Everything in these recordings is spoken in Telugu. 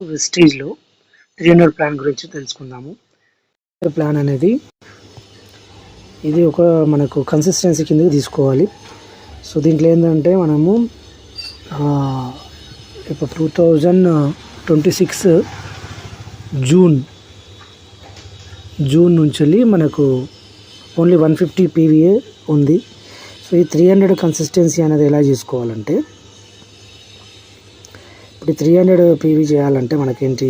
వెస్టీజ్లో 300 ప్లాన్ గురించి తెలుసుకుందాము. ప్లాన్ అనేది ఇది ఒక మనకు కన్సిస్టెన్సీ కిందకి తీసుకోవాలి. సో దీంట్లో ఏంటంటే మనము ఇప్పుడు 2026 జూన్ నుంచి వెళ్ళి మనకు ఓన్లీ 150 పీవీఏ ఉంది. సో ఈ 300 కన్సిస్టెన్సీ అనేది ఎలా చేసుకోవాలంటే, ఇప్పుడు 300 పీవీ చేయాలంటే మనకేంటి,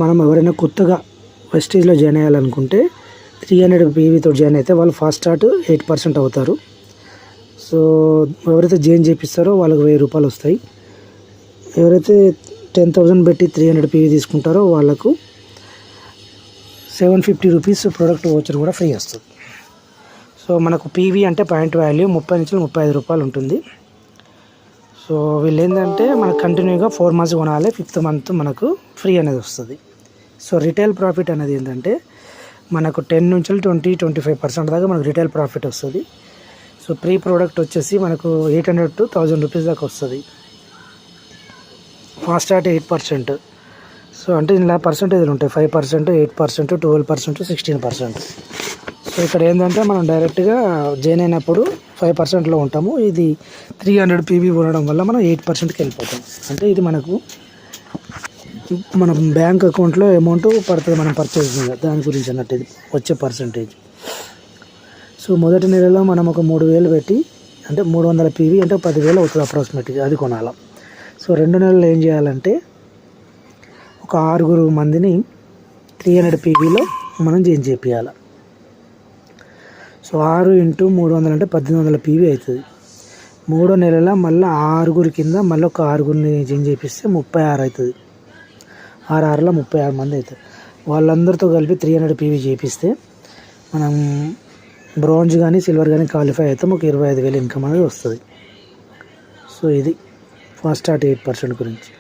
మనం ఎవరైనా కొత్తగా వెస్టీజ్లో జాయిన్ అయ్యాలనుకుంటే 300 పీవీతో జాయిన్ అయితే వాళ్ళు ఫాస్ట్ స్టార్ట్ 8% అవుతారు. సో ఎవరైతే జాయిన్ చేపిస్తారో వాళ్ళకి 1000 రూపాయలు వస్తాయి. ఎవరైతే 10,000 పెట్టి 300 పీవీ తీసుకుంటారో వాళ్ళకు 750 రూపీస్ ప్రోడక్ట్ వోచర్ కూడా ఫ్రీ వస్తుంది. సో మనకు పీవీ అంటే పాయింట్ వాల్యూ 30 నుంచి 35 రూపాయలు ఉంటుంది. సో వీళ్ళు ఏంటంటే మనకు కంటిన్యూగా 4 మంత్స్ కొనాలి, 5th మంత్ మనకు ఫ్రీ అనేది వస్తుంది. సో రిటైల్ ప్రాఫిట్ అనేది ఏంటంటే మనకు 10 నుంచి 20-25% దాకా మనకు రిటైల్ ప్రాఫిట్ వస్తుంది. సో ప్రీ ప్రోడక్ట్ వచ్చేసి మనకు 800 to 1000 రూపీస్ దాకా వస్తుంది. Fast start 8%. సో అంటే ఇలా పర్సెంటేజ్లు ఉంటాయి, 5%, 8%, 12%, 16%. సో ఇక్కడ ఏంటంటే మనం డైరెక్ట్గా జాయిన్ అయినప్పుడు 5%లో ఉంటాము. ఇది 300 పీవీ ఉండడం వల్ల మనం 8%కి వెళ్ళిపోతాం. అంటే ఇది మనకు మన బ్యాంక్ అకౌంట్లో అమౌంట్ పడుతుంది మనం పర్చేజ్ మీద, దాని గురించి అన్నట్టు ఇది వచ్చే పర్సంటేజ్. సో మొదటి నెలలో మనం ఒక 3000 పెట్టి, అంటే 300 పీవీ అంటే 10,000 అవుతుంది అప్రాక్సిమేట్గా, అది కొనాలి. సో 2 నెలలు ఏం చేయాలంటే ఒక 6 మందిని 300 పీవీలో మనం జాయిన్ చేయాలి. సో 6 × 300 అంటే 1800 పీవీ అవుతుంది. 3వ నెలలో మళ్ళీ 6 కింద మళ్ళీ ఒక 6 జాయిన్ చేపిస్తే 36 అవుతుంది. 6 36 మంది అవుతుంది. వాళ్ళందరితో కలిపి 300 పీవీ చేపిస్తే మనం బ్రాంజ్ కానీ సిల్వర్ కానీ క్వాలిఫై అవుతాం. ఒక 25,000 ఇన్కమ్ అనేది వస్తుంది. సో ఇది ఫాస్ట్ స్టార్ట్ 8% గురించి.